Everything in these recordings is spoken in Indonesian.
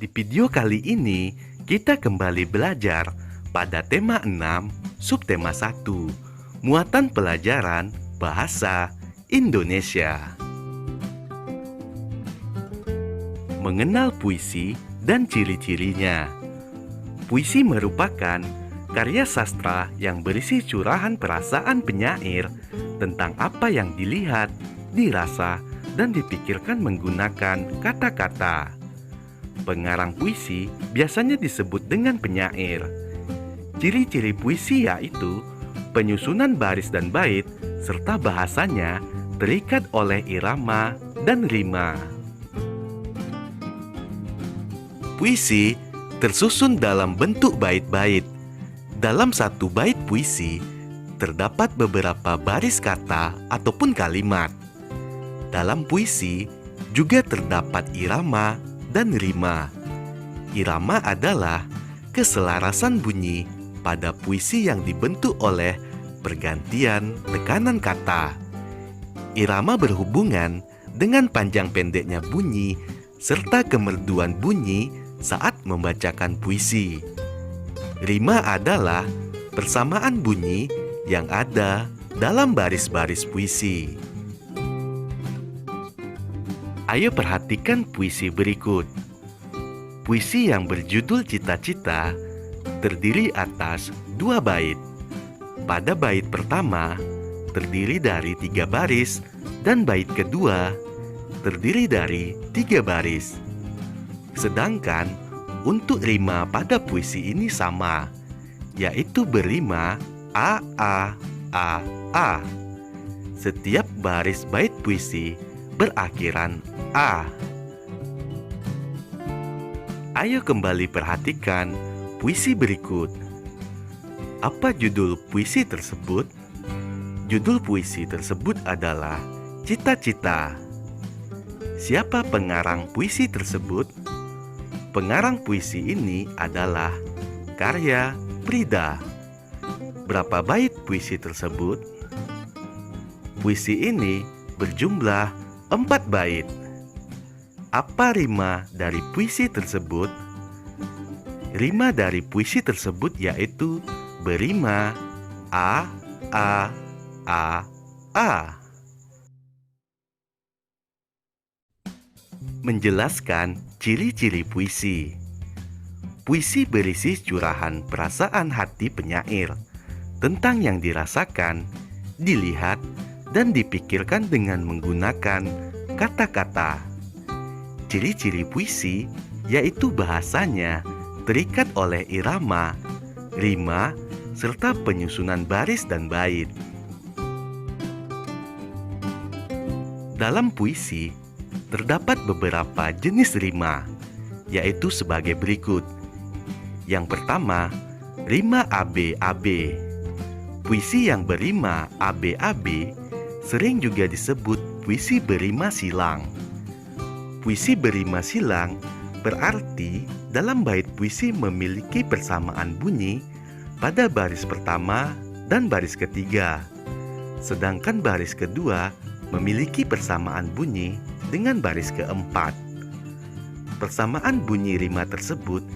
Di video kali ini, kita kembali belajar pada tema 6, subtema 1, muatan pelajaran bahasa Indonesia. Mengenal puisi dan ciri-cirinya. Puisi merupakan karya sastra yang berisi curahan perasaan penyair tentang apa yang dilihat, dirasa, dan dipikirkan menggunakan kata-kata. Pengarang puisi biasanya disebut dengan penyair. Ciri-ciri puisi yaitu penyusunan baris dan bait serta bahasanya terikat oleh irama dan rima. Puisi tersusun dalam bentuk bait-bait. Dalam satu bait puisi terdapat beberapa baris kata ataupun kalimat. Dalam puisi juga terdapat irama dan rima. Irama adalah keselarasan bunyi pada puisi yang dibentuk oleh pergantian tekanan kata. Irama berhubungan dengan panjang pendeknya bunyi serta kemerduan bunyi saat membacakan puisi. Rima adalah persamaan bunyi yang ada dalam baris-baris puisi. Ayo perhatikan puisi berikut. Puisi yang berjudul Cita-Cita terdiri atas 2 bait. Pada bait pertama terdiri dari 3 baris dan bait kedua terdiri dari 3 baris. Sedangkan untuk rima pada puisi ini sama, yaitu berima A, A, A, A. Setiap baris bait puisi berakhiran A. Ayo kembali perhatikan puisi berikut. Apa judul puisi tersebut? Judul puisi tersebut adalah Cita-Cita. Siapa pengarang puisi tersebut? Pengarang puisi ini adalah karya Prida. Berapa bait puisi tersebut? Puisi ini berjumlah 4 bait. Apa rima dari puisi tersebut? Rima dari puisi tersebut yaitu berima A, A, A, A. Menjelaskan ciri-ciri puisi. Puisi berisi curahan perasaan hati penyair tentang yang dirasakan, dilihat, dan dipikirkan dengan menggunakan kata-kata. Ciri-ciri puisi yaitu bahasanya terikat oleh irama, rima, serta penyusunan baris dan bait. Dalam puisi terdapat beberapa jenis rima, yaitu sebagai berikut. Yang pertama, rima AB-AB. Puisi yang berima AB-AB sering juga disebut puisi berima silang. Puisi berima silang berarti dalam bait puisi memiliki persamaan bunyi pada baris pertama dan baris ketiga, sedangkan baris kedua memiliki persamaan bunyi dengan baris keempat. Persamaan bunyi rima tersebut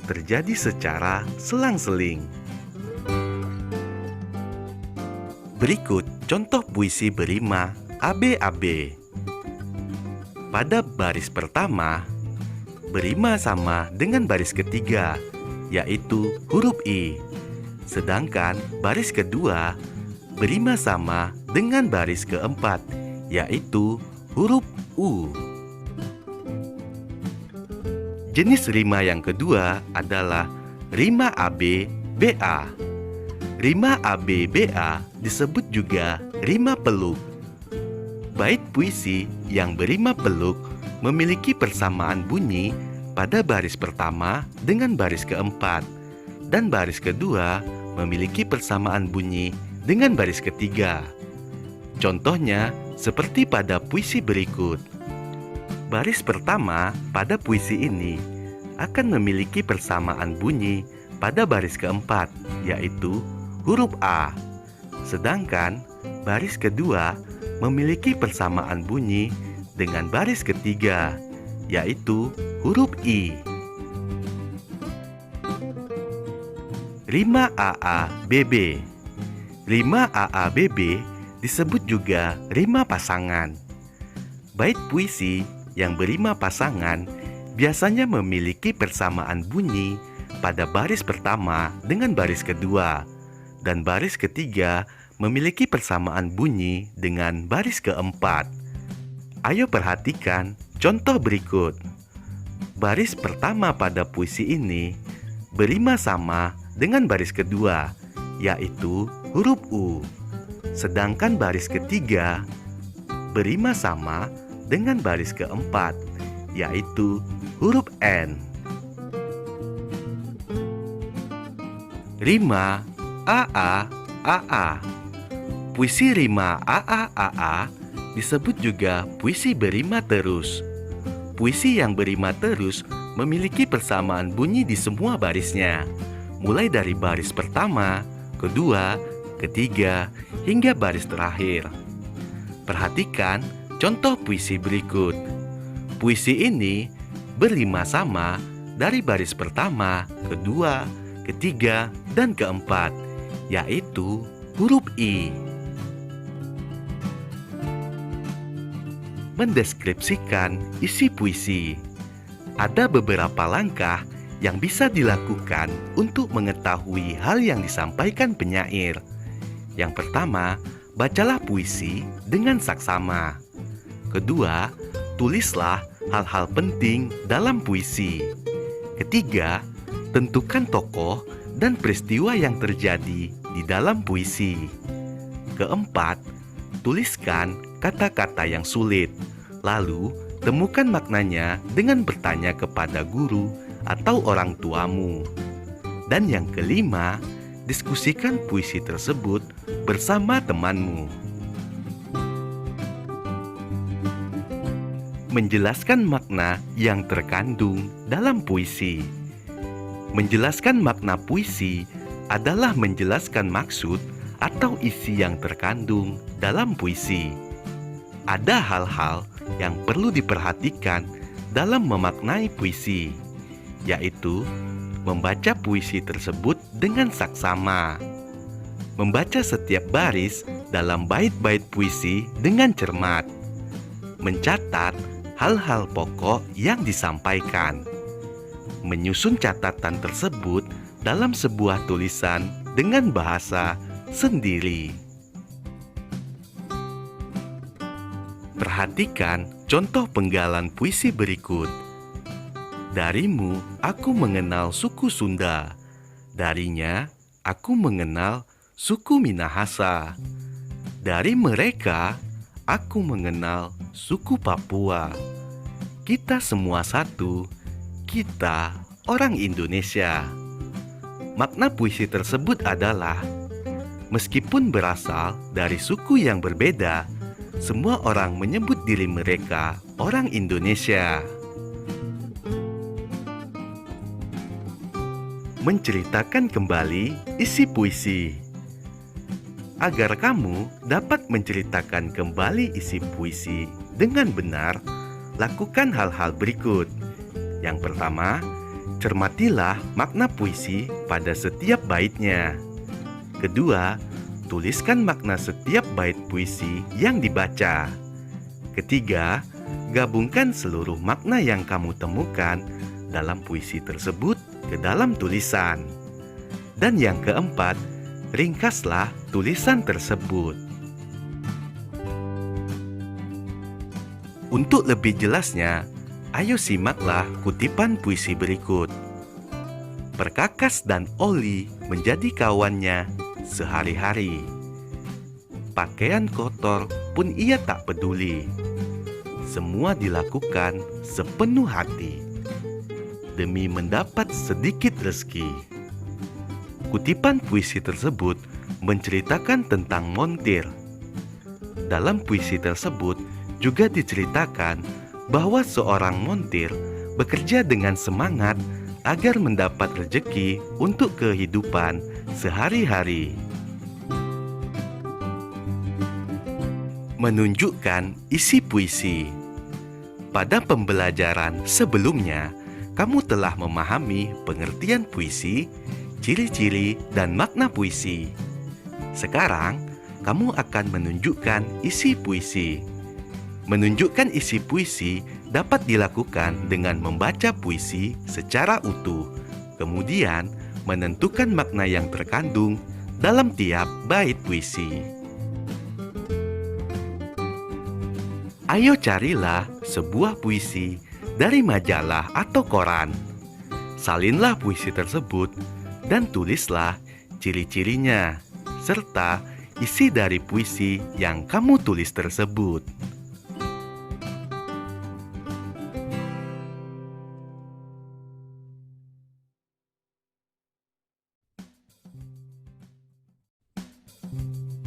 terjadi secara selang-seling. Berikut contoh puisi berima AB-AB. Pada baris pertama, berima sama dengan baris ketiga, yaitu huruf I. Sedangkan baris kedua berima sama dengan baris keempat, yaitu huruf U. Jenis rima yang kedua adalah rima AB-BA. Rima AB-BA disebut juga rima peluk. Bait puisi yang berima peluk memiliki persamaan bunyi pada baris pertama dengan baris keempat, dan baris kedua memiliki persamaan bunyi dengan baris ketiga. Contohnya seperti pada puisi berikut. Baris pertama pada puisi ini akan memiliki persamaan bunyi pada baris keempat, yaitu huruf A. Sedangkan baris kedua memiliki persamaan bunyi dengan baris ketiga, yaitu huruf I. Rima AABB. Rima AABB disebut juga rima pasangan. Bait puisi yang berima pasangan biasanya memiliki persamaan bunyi pada baris pertama dengan baris kedua, dan baris ketiga memiliki persamaan bunyi dengan baris keempat. Ayo perhatikan contoh berikut. Baris pertama pada puisi ini berima sama dengan baris kedua, yaitu huruf U. Sedangkan baris ketiga berima sama dengan baris keempat, yaitu huruf N. Rima AA. Puisi rima AA disebut juga puisi berima terus. Puisi yang berima terus memiliki persamaan bunyi di semua barisnya, mulai dari baris pertama, kedua, ketiga, hingga baris terakhir. Perhatikan contoh puisi berikut. Puisi ini berima sama dari baris pertama, kedua, ketiga, dan keempat, yaitu huruf I. Mendeskripsikan isi puisi. Ada beberapa langkah yang bisa dilakukan untuk mengetahui hal yang disampaikan penyair. Yang pertama, bacalah puisi dengan saksama. Kedua, tulislah hal-hal penting dalam puisi. Ketiga, tentukan tokoh dan peristiwa yang terjadi di dalam puisi. Keempat, tuliskan kata-kata yang sulit. Lalu, temukan maknanya dengan bertanya kepada guru atau orang tuamu. Dan yang kelima, diskusikan puisi tersebut bersama temanmu. Menjelaskan makna yang terkandung dalam puisi. Menjelaskan makna puisi adalah menjelaskan maksud atau isi yang terkandung dalam puisi. Ada hal-hal yang perlu diperhatikan dalam memaknai puisi, yaitu membaca puisi tersebut dengan saksama, membaca setiap baris dalam bait-bait puisi dengan cermat, mencatat hal-hal pokok yang disampaikan, menyusun catatan tersebut dalam sebuah tulisan dengan bahasa sendiri. Perhatikan contoh penggalan puisi berikut. Darimu aku mengenal suku Sunda. Darinya aku mengenal suku Minahasa. Dari mereka aku mengenal suku Papua. Kita semua satu, kita orang Indonesia. Makna puisi tersebut adalah, meskipun berasal dari suku yang berbeda, semua orang menyebut diri mereka orang Indonesia. Menceritakan kembali isi puisi. Agar kamu dapat menceritakan kembali isi puisi dengan benar, lakukan hal-hal berikut. Yang pertama, cermatilah makna puisi pada setiap baitnya. Kedua, tuliskan makna setiap bait puisi yang dibaca. Ketiga, gabungkan seluruh makna yang kamu temukan dalam puisi tersebut ke dalam tulisan. Dan yang keempat, ringkaslah tulisan tersebut. Untuk lebih jelasnya, ayo simaklah kutipan puisi berikut. Perkakas dan oli menjadi kawannya sehari-hari. Pakaian kotor pun ia tak peduli. Semua dilakukan sepenuh hati demi mendapat sedikit rezeki. Kutipan puisi tersebut menceritakan tentang montir. Dalam puisi tersebut juga diceritakan bahwa seorang montir bekerja dengan semangat agar mendapat rezeki untuk kehidupan sehari-hari. Menunjukkan isi puisi. Pada pembelajaran sebelumnya, kamu telah memahami pengertian puisi, ciri-ciri dan makna puisi. Sekarang, kamu akan menunjukkan isi puisi. Menunjukkan isi puisi dapat dilakukan dengan membaca puisi secara utuh, kemudian menentukan makna yang terkandung dalam tiap bait puisi. Ayo carilah sebuah puisi dari majalah atau koran. Salinlah puisi tersebut dan tulislah ciri-cirinya serta isi dari puisi yang kamu tulis tersebut.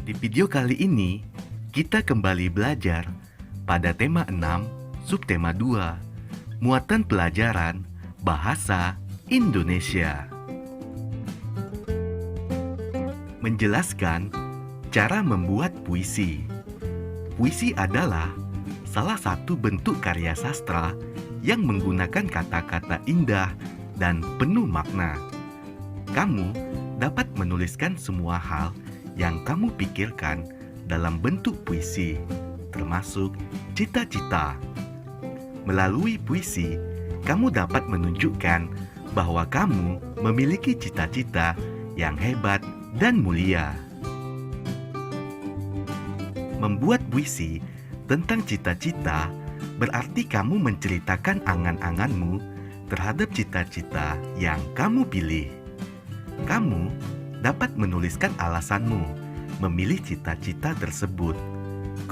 Di video kali ini, kita kembali belajar pada tema 6, subtema 2, muatan pelajaran bahasa Indonesia. Menjelaskan cara membuat puisi. Puisi adalah salah satu bentuk karya sastra yang menggunakan kata-kata indah dan penuh makna. Kamu dapat menuliskan semua hal yang kamu pikirkan dalam bentuk puisi, termasuk cita-cita. Melalui puisi, kamu dapat menunjukkan bahwa kamu memiliki cita-cita yang hebat dan mulia. Membuat puisi tentang cita-cita berarti kamu menceritakan angan-anganmu terhadap cita-cita yang kamu pilih. Kamu dapat menuliskan alasanmu memilih cita-cita tersebut,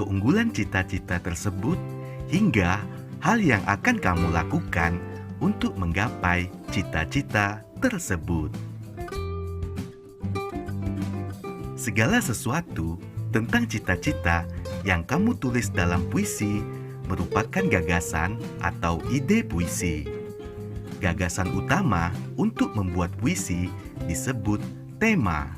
keunggulan cita-cita tersebut, hingga hal yang akan kamu lakukan untuk menggapai cita-cita tersebut. Segala sesuatu tentang cita-cita yang kamu tulis dalam puisi merupakan gagasan atau ide puisi. Gagasan utama untuk membuat puisi disebut tema.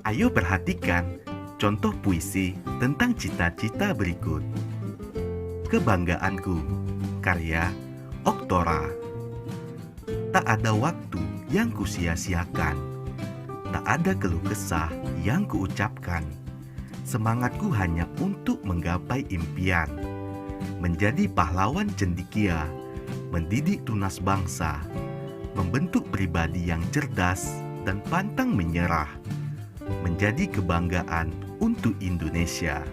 Ayo perhatikan contoh puisi tentang cita-cita berikut. Kebanggaanku, karya Oktora. Tak ada waktu yang kusia-siakan, tak ada keluh kesah yang kuucapkan. Semangatku hanya untuk menggapai impian, menjadi pahlawan cendekia, mendidik tunas bangsa, membentuk pribadi yang cerdas dan pantang menyerah, menjadi kebanggaan untuk Indonesia.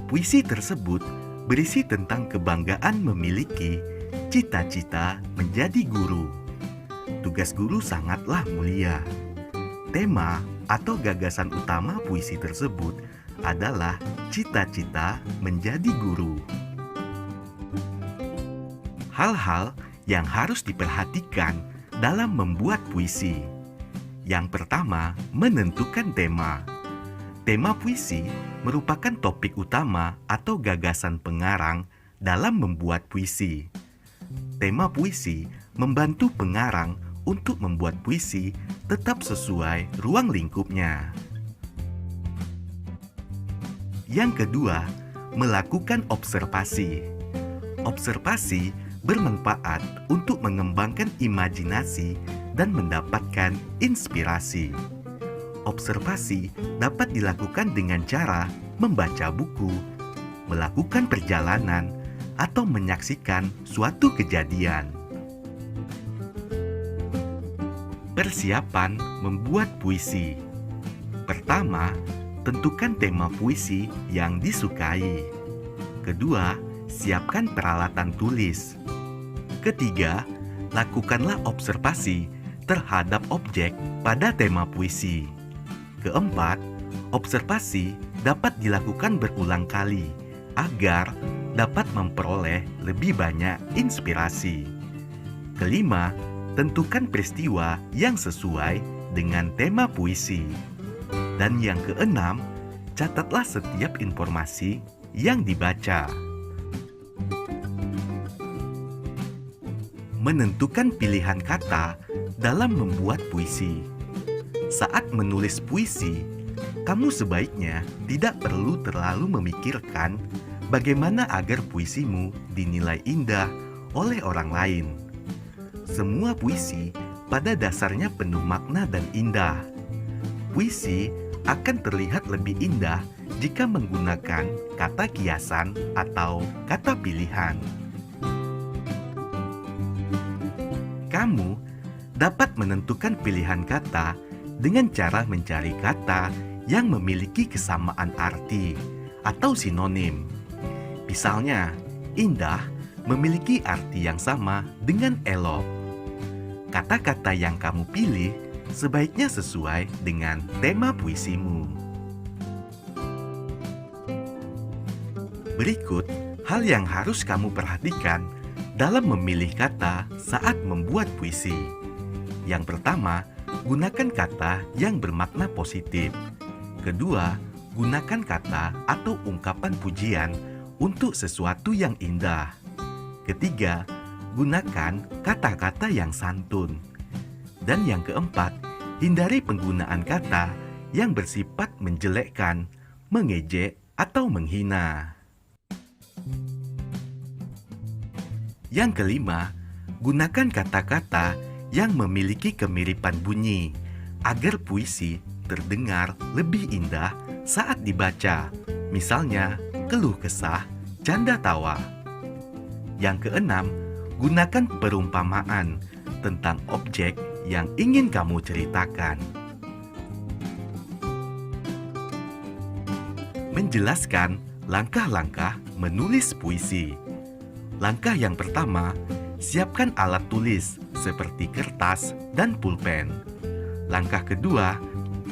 Puisi tersebut berisi tentang kebanggaan memiliki cita-cita menjadi guru. Tugas guru sangatlah mulia. Tema atau gagasan utama puisi tersebut adalah cita-cita menjadi guru. Hal-hal yang harus diperhatikan dalam membuat puisi. Yang pertama, menentukan tema. Tema puisi merupakan topik utama atau gagasan pengarang dalam membuat puisi. Tema puisi membantu pengarang untuk membuat puisi tetap sesuai ruang lingkupnya. Yang kedua, melakukan observasi. Observasi bermanfaat untuk mengembangkan imajinasi dan mendapatkan inspirasi. Observasi dapat dilakukan dengan cara membaca buku, melakukan perjalanan, atau menyaksikan suatu kejadian. Persiapan membuat puisi. Pertama, tentukan tema puisi yang disukai. Kedua, siapkan peralatan tulis. Ketiga, lakukanlah observasi terhadap objek pada tema puisi. Keempat, observasi dapat dilakukan berulang kali agar dapat memperoleh lebih banyak inspirasi. Kelima, tentukan peristiwa yang sesuai dengan tema puisi. Dan yang keenam, catatlah setiap informasi yang dibaca. Menentukan pilihan kata dalam membuat puisi. Saat menulis puisi, kamu sebaiknya tidak perlu terlalu memikirkan bagaimana agar puisimu dinilai indah oleh orang lain. Semua puisi pada dasarnya penuh makna dan indah. Puisi akan terlihat lebih indah jika menggunakan kata kiasan atau kata pilihan. Kamu dapat menentukan pilihan kata dengan cara mencari kata yang memiliki kesamaan arti atau sinonim. Misalnya, indah memiliki arti yang sama dengan elok. Kata-kata yang kamu pilih sebaiknya sesuai dengan tema puisimu. Berikut hal yang harus kamu perhatikan dalam memilih kata saat membuat puisi. Yang pertama, gunakan kata yang bermakna positif. Kedua, gunakan kata atau ungkapan pujian untuk sesuatu yang indah. Ketiga, gunakan kata-kata yang santun. Dan yang keempat, hindari penggunaan kata yang bersifat menjelekkan, mengejek, atau menghina. Yang kelima, gunakan kata-kata yang memiliki kemiripan bunyi agar puisi terdengar lebih indah saat dibaca. Misalnya, keluh kesah, canda tawa. Yang keenam, gunakan perumpamaan tentang objek yang ingin kamu ceritakan. Menjelaskan langkah-langkah menulis puisi. Langkah yang pertama, siapkan alat tulis seperti kertas dan pulpen. Langkah kedua,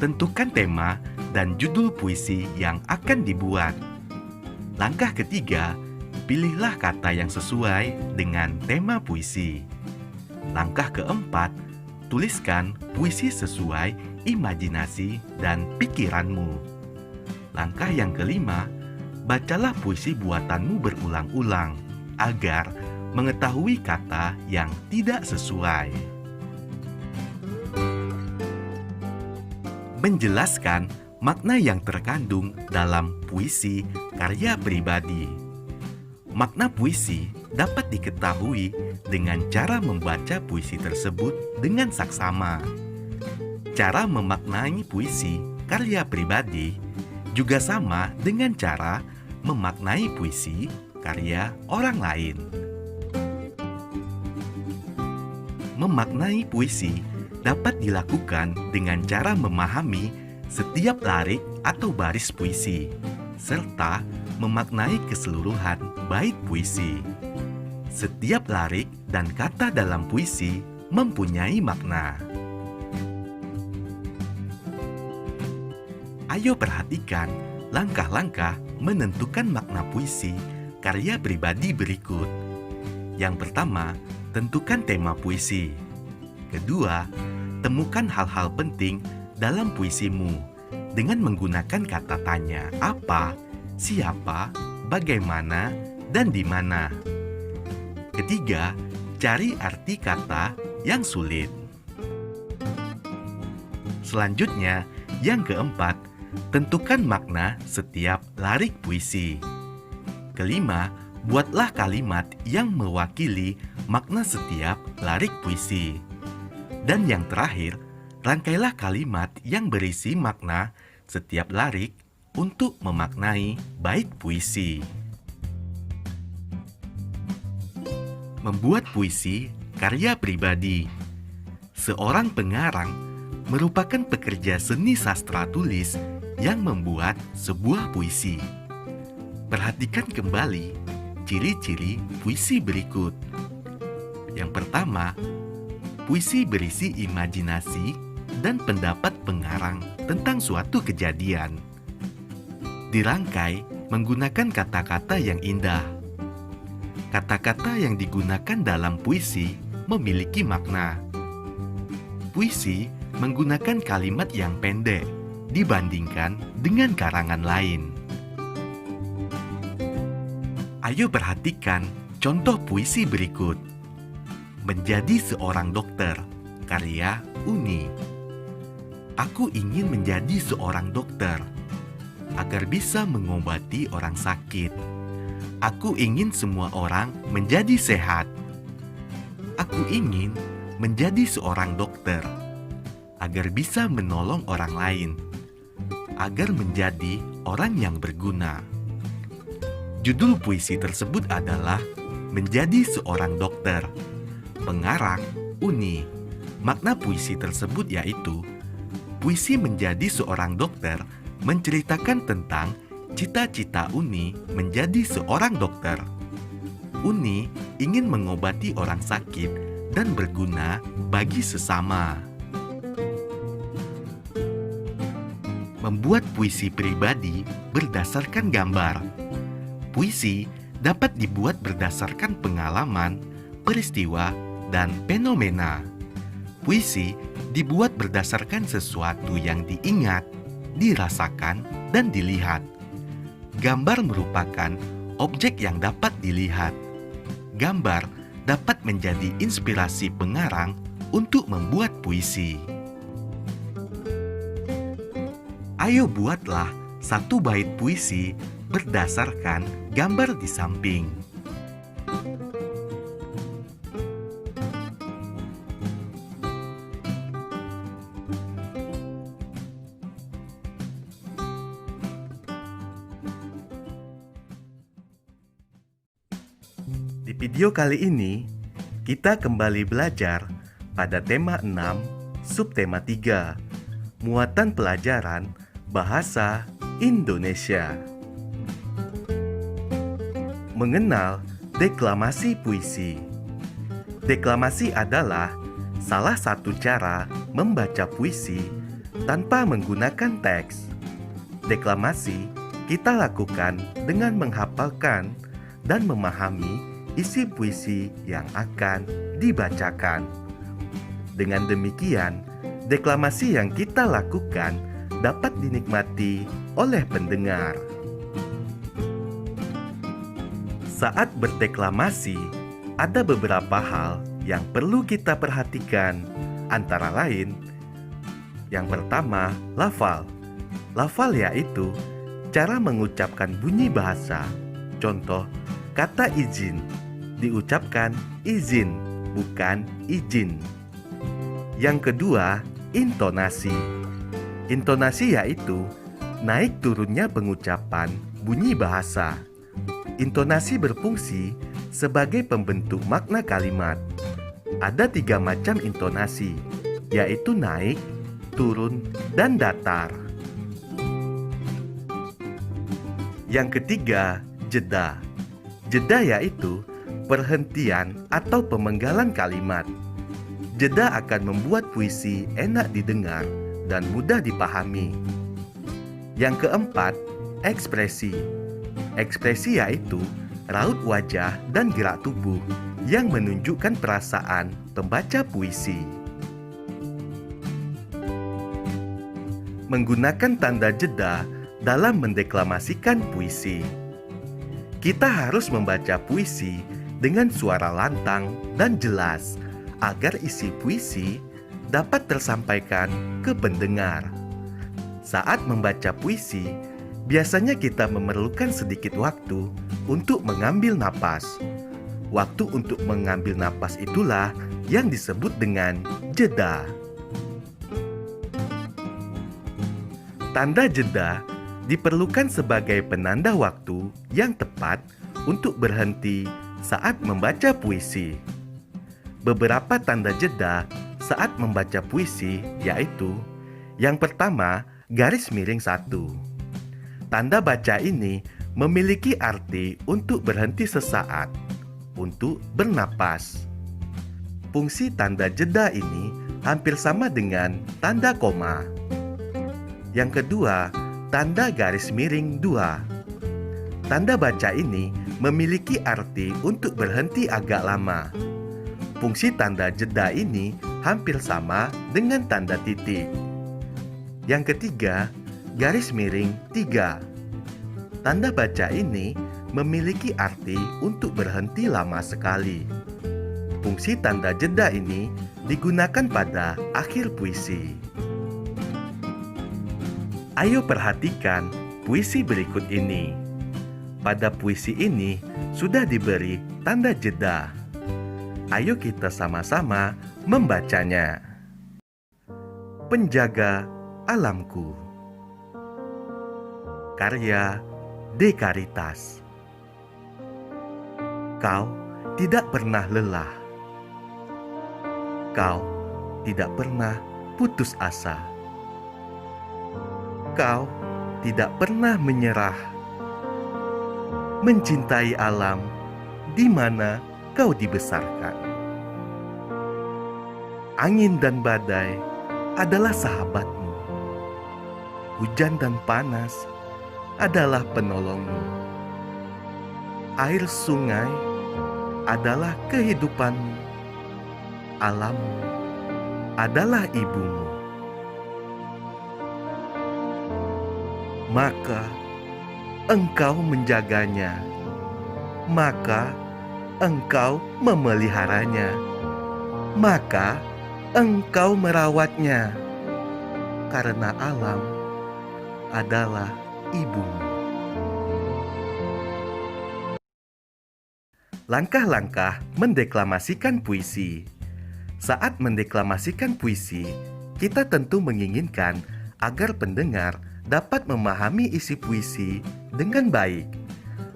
tentukan tema dan judul puisi yang akan dibuat. Langkah ketiga, pilihlah kata yang sesuai dengan tema puisi. Langkah keempat, tuliskan puisi sesuai imajinasi dan pikiranmu. Langkah yang kelima, bacalah puisi buatanmu berulang-ulang agar mengetahui kata yang tidak sesuai. Menjelaskan makna yang terkandung dalam puisi karya pribadi. Makna puisi dapat diketahui dengan cara membaca puisi tersebut dengan saksama. Cara memaknai puisi karya pribadi juga sama dengan cara memaknai puisi karya orang lain. Memaknai puisi dapat dilakukan dengan cara memahami setiap larik atau baris puisi, serta memaknai keseluruhan bait puisi. Setiap larik dan kata dalam puisi mempunyai makna. Ayo perhatikan langkah-langkah menentukan makna puisi karya pribadi berikut. Yang pertama, tentukan tema puisi. Kedua, temukan hal-hal penting dalam puisimu dengan menggunakan kata tanya apa, siapa, bagaimana, dan di mana. Ketiga, cari arti kata yang sulit. Selanjutnya, yang keempat, tentukan makna setiap larik puisi. Kelima, buatlah kalimat yang mewakili makna setiap larik puisi. Dan yang terakhir, rangkailah kalimat yang berisi makna setiap larik untuk memaknai bait puisi. Membuat puisi karya pribadi. Seorang pengarang merupakan pekerja seni sastra tulis yang membuat sebuah puisi. Perhatikan kembali ciri-ciri puisi berikut. Yang pertama, puisi berisi imajinasi dan pendapat pengarang tentang suatu kejadian. Dirangkai menggunakan kata-kata yang indah. Kata-kata yang digunakan dalam puisi memiliki makna. Puisi menggunakan kalimat yang pendek dibandingkan dengan karangan lain. Ayo perhatikan contoh puisi berikut. Menjadi seorang dokter, karya Uni. Aku ingin menjadi seorang dokter agar bisa mengobati orang sakit. Aku ingin semua orang menjadi sehat Aku ingin menjadi seorang dokter agar bisa menolong orang lain, agar menjadi orang yang berguna. Judul puisi tersebut adalah Menjadi Seorang Dokter. Pengarang Uni. Makna puisi tersebut yaitu puisi menjadi seorang dokter menceritakan tentang cita-cita Uni menjadi seorang dokter. Uni ingin mengobati orang sakit dan berguna bagi sesama. Membuat puisi pribadi berdasarkan gambar. Puisi dapat dibuat berdasarkan pengalaman, peristiwa, dan fenomena. Puisi dibuat berdasarkan sesuatu yang diingat, dirasakan, dan dilihat. Gambar merupakan objek yang dapat dilihat. Gambar dapat menjadi inspirasi pengarang untuk membuat puisi. Ayo buatlah satu bait puisi berdasarkan gambar di samping. Di video kali ini, kita kembali belajar pada tema 6, subtema 3, muatan pelajaran Bahasa Indonesia. Mengenal deklamasi puisi. Deklamasi adalah salah satu cara membaca puisi tanpa menggunakan teks. Deklamasi kita lakukan dengan menghafalkan dan memahami isi puisi yang akan dibacakan. Dengan demikian, deklamasi yang kita lakukan dapat dinikmati oleh pendengar. Saat berdeklamasi, ada beberapa hal yang perlu kita perhatikan, antara lain, yang pertama, lafal. Lafal yaitu cara mengucapkan bunyi bahasa. Contoh, kata izin diucapkan izin, bukan izin. Yang kedua, intonasi. Intonasi yaitu naik turunnya pengucapan bunyi bahasa. Intonasi berfungsi sebagai pembentuk makna kalimat. Ada 3 macam intonasi, yaitu naik, turun, dan datar. Yang ketiga, jeda. Jeda yaitu perhentian atau pemenggalan kalimat. Jeda akan membuat puisi enak didengar dan mudah dipahami. Yang keempat, ekspresi. Ekspresi yaitu raut wajah dan gerak tubuh yang menunjukkan perasaan pembaca puisi. Menggunakan tanda jeda dalam mendeklamasikan puisi. Kita harus membaca puisi dengan suara lantang dan jelas agar isi puisi dapat tersampaikan ke pendengar. Saat membaca puisi, biasanya kita memerlukan sedikit waktu untuk mengambil napas. Waktu untuk mengambil napas itulah yang disebut dengan jeda. Tanda jeda diperlukan sebagai penanda waktu yang tepat untuk berhenti saat membaca puisi. Beberapa tanda jeda saat membaca puisi yaitu: yang pertama, garis miring 1. Tanda baca ini memiliki arti untuk berhenti sesaat, untuk bernapas. Fungsi tanda jeda ini hampir sama dengan tanda koma. Yang kedua, tanda garis miring 2. Tanda baca ini memiliki arti untuk berhenti agak lama. Fungsi tanda jeda ini hampir sama dengan tanda titik. Yang ketiga, garis miring 3. Tanda baca ini memiliki arti untuk berhenti lama sekali. Fungsi tanda jeda ini digunakan pada akhir puisi. Ayo perhatikan puisi berikut ini. Pada puisi ini sudah diberi tanda jeda. Ayo kita sama-sama membacanya. Penjaga Alamku, karya De Caritas. Kau tidak pernah lelah. Kau tidak pernah putus asa. Kau tidak pernah menyerah. Mencintai alam di mana kau dibesarkan. Angin dan badai adalah sahabatmu. Hujan dan panas adalah penolongmu. Air sungai adalah kehidupanmu. Alammu adalah ibumu. Maka engkau menjaganya. Maka engkau memeliharanya. Maka engkau merawatnya, karena alam adalah ibumu. Langkah-langkah mendeklamasikan puisi. Saat mendeklamasikan puisi, kita tentu menginginkan agar pendengar dapat memahami isi puisi dengan baik.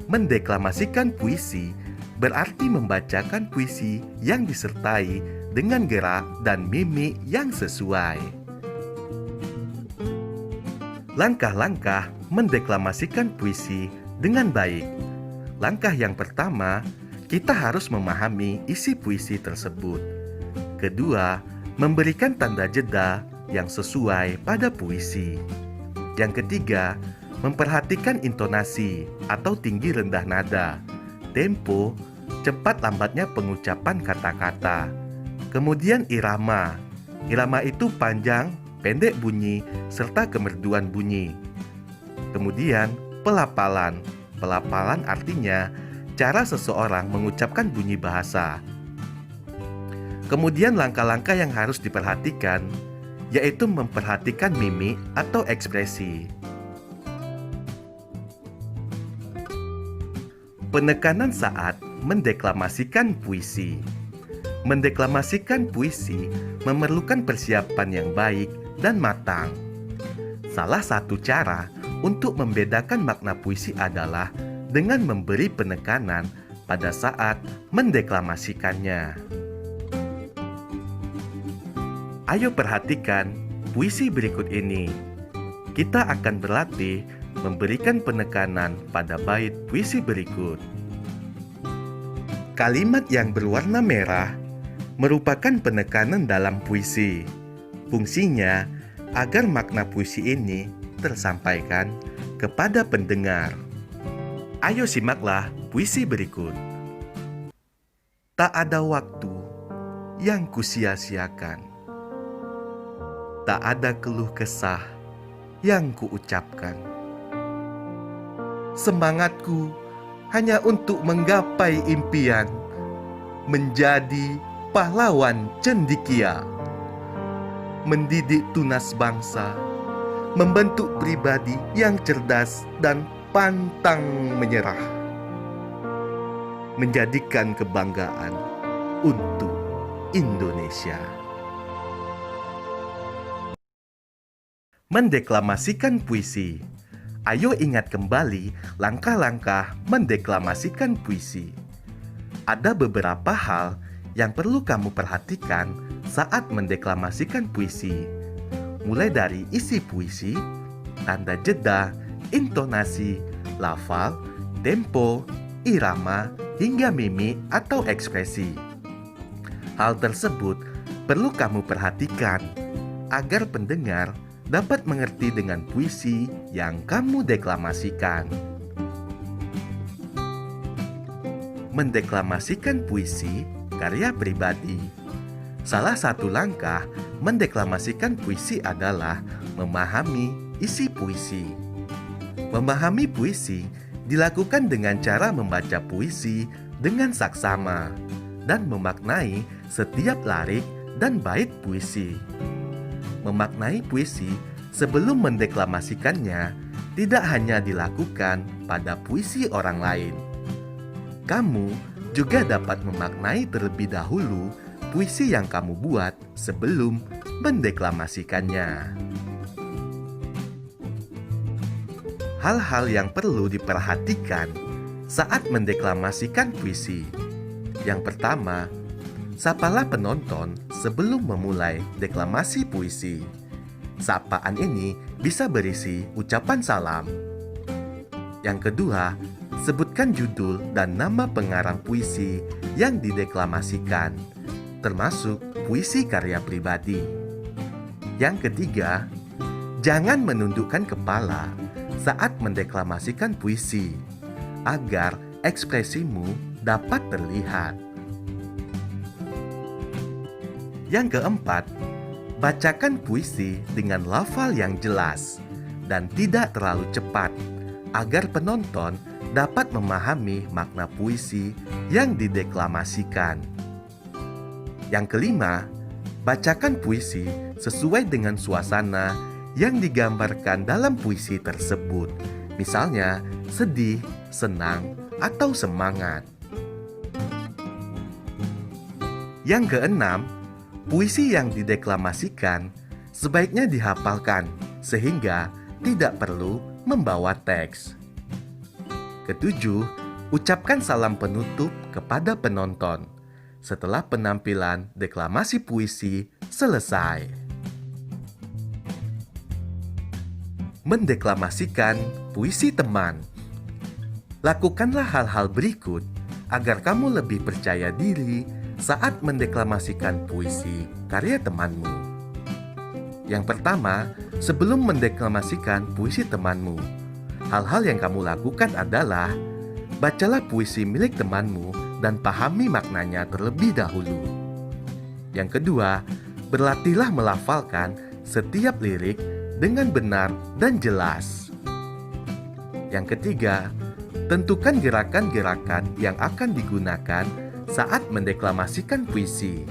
Mendeklamasikan puisi berarti membacakan puisi yang disertai dengan gerak dan mimik yang sesuai. Langkah-langkah mendeklamasikan puisi dengan baik. Langkah yang pertama, kita harus memahami isi puisi tersebut. Kedua, memberikan tanda jeda yang sesuai pada puisi. Yang ketiga, memperhatikan intonasi atau tinggi rendah nada, tempo, cepat lambatnya pengucapan kata-kata. Kemudian irama. Irama itu panjang, pendek bunyi, serta kemerduan bunyi. Kemudian pelapalan. Pelapalan artinya cara seseorang mengucapkan bunyi bahasa. Kemudian langkah-langkah yang harus diperhatikan, yaitu memperhatikan mimik atau ekspresi. Penekanan saat mendeklamasikan puisi. Mendeklamasikan puisi memerlukan persiapan yang baik dan matang. Salah satu cara untuk membedakan makna puisi adalah dengan memberi penekanan pada saat mendeklamasikannya. Ayo perhatikan puisi berikut ini. Kita akan berlatih memberikan penekanan pada bait puisi berikut. Kalimat yang berwarna merah merupakan penekanan dalam puisi. Fungsinya agar makna puisi ini tersampaikan kepada pendengar. Ayo simaklah puisi berikut. Tak ada waktu yang kusia-siakan. Tak ada keluh kesah yang kuucapkan. Semangatku hanya untuk menggapai impian, menjadi pahlawan cendekia, mendidik tunas bangsa, membentuk pribadi yang cerdas dan pantang menyerah, menjadikan kebanggaan untuk Indonesia. Mendeklamasikan puisi. Ayo ingat kembali langkah-langkah mendeklamasikan puisi. Ada beberapa hal yang perlu kamu perhatikan saat mendeklamasikan puisi. Mulai dari isi puisi, tanda jeda, intonasi, lafal, tempo, irama, hingga mimik atau ekspresi. Hal tersebut perlu kamu perhatikan agar pendengar dapat mengerti dengan puisi yang kamu deklamasikan. Mendeklamasikan puisi karya pribadi. Salah satu langkah mendeklamasikan puisi adalah memahami isi puisi. Memahami puisi dilakukan dengan cara membaca puisi dengan saksama dan memaknai setiap lirik dan bait puisi. Memaknai puisi sebelum mendeklamasikannya tidak hanya dilakukan pada puisi orang lain. Kamu juga dapat memaknai terlebih dahulu puisi yang kamu buat sebelum mendeklamasikannya. Hal-hal yang perlu diperhatikan saat mendeklamasikan puisi. Yang pertama, sapalah penonton sebelum memulai deklamasi puisi. Sapaan ini bisa berisi ucapan salam. Yang kedua, sebutkan judul dan nama pengarang puisi yang dideklamasikan, termasuk puisi karya pribadi. Yang ketiga, jangan menundukkan kepala saat mendeklamasikan puisi, agar ekspresimu dapat terlihat. Yang keempat, bacakan puisi dengan lafal yang jelas dan tidak terlalu cepat, agar penonton dapat memahami makna puisi yang dideklamasikan. Yang kelima, bacakan puisi sesuai dengan suasana yang digambarkan dalam puisi tersebut. Misalnya, sedih, senang, atau semangat. Yang keenam, puisi yang dideklamasikan sebaiknya dihafalkan sehingga tidak perlu membawa teks. Ketujuh, ucapkan salam penutup kepada penonton setelah penampilan deklamasi puisi selesai. Mendeklamasikan puisi teman. Lakukanlah hal-hal berikut agar kamu lebih percaya diri saat mendeklamasikan puisi karya temanmu. Yang pertama, sebelum mendeklamasikan puisi temanmu, hal-hal yang kamu lakukan adalah bacalah puisi milik temanmu dan pahami maknanya terlebih dahulu. Yang kedua, berlatihlah melafalkan setiap lirik dengan benar dan jelas. Yang ketiga, tentukan gerakan-gerakan yang akan digunakan saat mendeklamasikan puisi.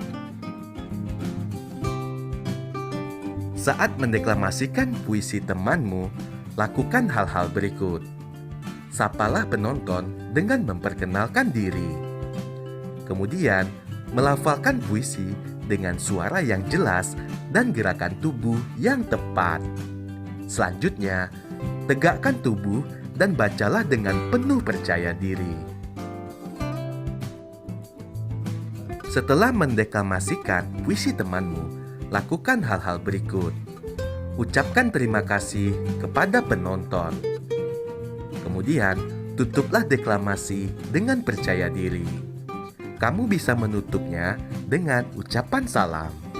Saat mendeklamasikan puisi temanmu, lakukan hal-hal berikut. Sapalah penonton dengan memperkenalkan diri. Kemudian, melafalkan puisi dengan suara yang jelas dan gerakan tubuh yang tepat. Selanjutnya, tegakkan tubuh dan bacalah dengan penuh percaya diri. Setelah mendeklamasikan puisi temanmu, lakukan hal-hal berikut. Ucapkan terima kasih kepada penonton. Kemudian, tutuplah deklamasi dengan percaya diri. Kamu bisa menutupnya dengan ucapan salam.